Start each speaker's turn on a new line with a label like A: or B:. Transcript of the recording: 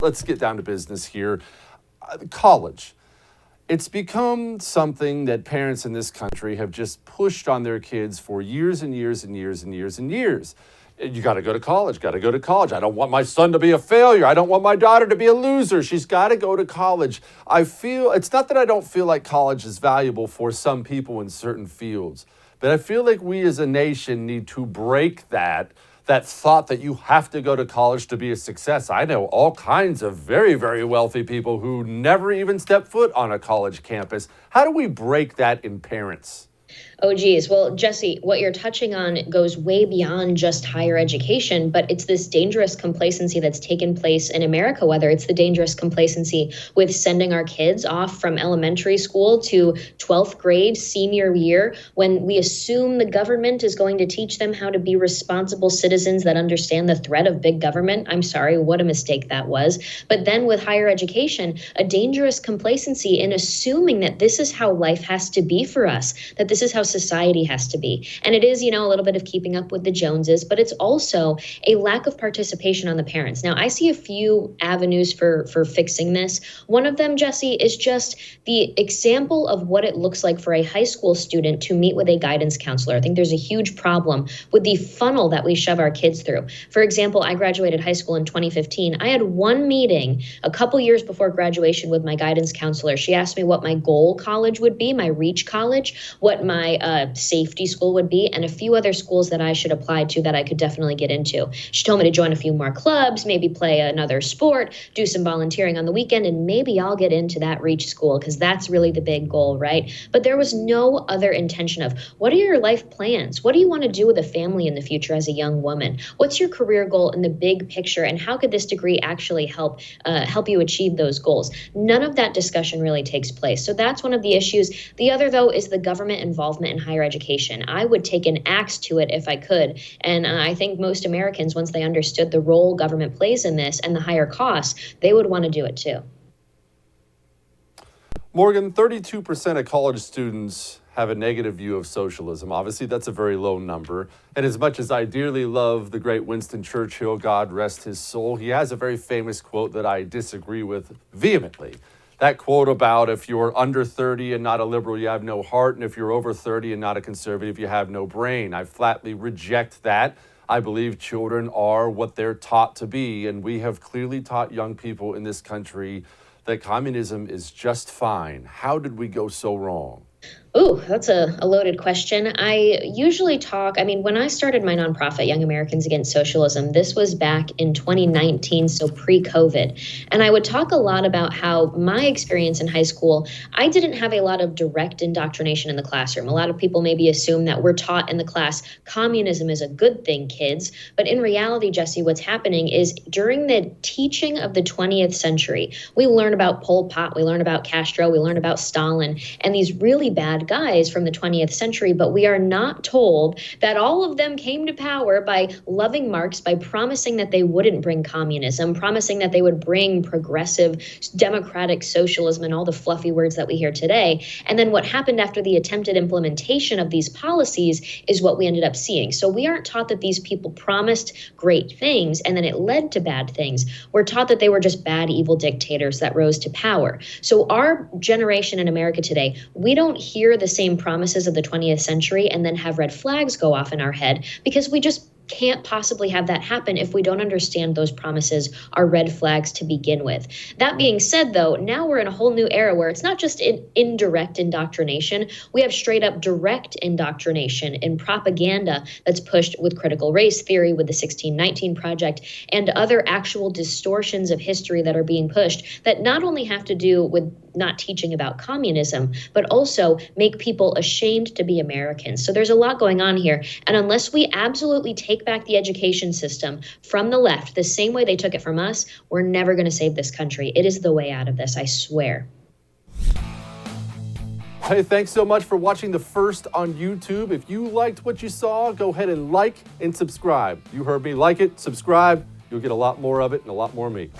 A: Let's get down to business here. College. It's become something that parents in this country have just pushed on their kids for years and years and years and years and years. You got to go to college, got to go to college. I don't want my son to be a failure. I don't want my daughter to be a loser. She's got to go to college. It's not that I don't feel like college is valuable for some people in certain fields, but I feel like we as a nation need to break that thought that you have to go to college to be a success. I know all kinds of very, very wealthy people who never even step foot on a college campus. How do we break that in parents?
B: Oh, geez. Well, Jesse, what you're touching on goes way beyond just higher education, but it's this dangerous complacency that's taken place in America, whether it's the dangerous complacency with sending our kids off from elementary school to 12th grade, senior year, when we assume the government is going to teach them how to be responsible citizens that understand the threat of big government. I'm sorry, what a mistake that was. But then with higher education, a dangerous complacency in assuming that this is how life has to be for us, that this is how society has to be. And it is, a little bit of keeping up with the Joneses, but it's also a lack of participation on the parents. Now, I see a few avenues for fixing this. One of them, Jesse, is just the example of what it looks like for a high school student to meet with a guidance counselor. I think there's a huge problem with the funnel that we shove our kids through. For example, I graduated high school in 2015. I had one meeting a couple years before graduation with my guidance counselor. She asked me what my goal college would be, my reach college, what my safety school would be, and a few other schools that I should apply to that I could definitely get into. She told me to join a few more clubs, maybe play another sport, do some volunteering on the weekend, and maybe I'll get into that reach school because that's really the big goal, right? But there was no other intention of what are your life plans? What do you want to do with a family in the future as a young woman? What's your career goal in the big picture, and how could this degree actually help you achieve those goals? None of that discussion really takes place. So that's one of the issues. The other, though, is the government involvement in higher education. I would take an axe to it if I could. And I think most Americans, once they understood the role government plays in this and the higher costs, they would want to do it too.
A: Morgan, 32% of college students have a negative view of socialism. Obviously, that's a very low number. And as much as I dearly love the great Winston Churchill, God rest his soul, he has a very famous quote that I disagree with vehemently. That quote about if you're under 30 and not a liberal, you have no heart, and if you're over 30 and not a conservative, you have no brain. I flatly reject that. I believe children are what they're taught to be, and we have clearly taught young people in this country that communism is just fine. How did we go so wrong?
B: Ooh, that's a loaded question. I usually when I started my nonprofit, Young Americans Against Socialism, this was back in 2019, so pre-COVID. And I would talk a lot about how my experience in high school, I didn't have a lot of direct indoctrination in the classroom. A lot of people maybe assume that we're taught in the class, communism is a good thing, kids. But in reality, Jesse, what's happening is during the teaching of the 20th century, we learn about Pol Pot, we learn about Castro, we learn about Stalin, and these really bad guys from the 20th century, but we are not told that all of them came to power by loving Marx, by promising that they wouldn't bring communism, promising that they would bring progressive democratic socialism and all the fluffy words that we hear today. And then what happened after the attempted implementation of these policies is what we ended up seeing. So we aren't taught that these people promised great things and then it led to bad things. We're taught that they were just bad, evil dictators that rose to power. So our generation in America today, we don't hear the same promises of the 20th century and then have red flags go off in our head because we just can't possibly have that happen if we don't understand those promises are red flags to begin with. That being said, though, now we're in a whole new era where it's not just indirect indoctrination. We have straight up direct indoctrination in propaganda that's pushed with critical race theory, with the 1619 Project, and other actual distortions of history that are being pushed that not only have to do with not teaching about communism, but also make people ashamed to be Americans. So there's a lot going on here. And unless we absolutely take back the education system from the left, the same way they took it from us, we're never going to save this country. It is the way out of this, I swear.
A: Hey, thanks so much for watching the first on YouTube. If you liked what you saw, go ahead and like and subscribe. You heard me, like it, subscribe. You'll get a lot more of it and a lot more of me.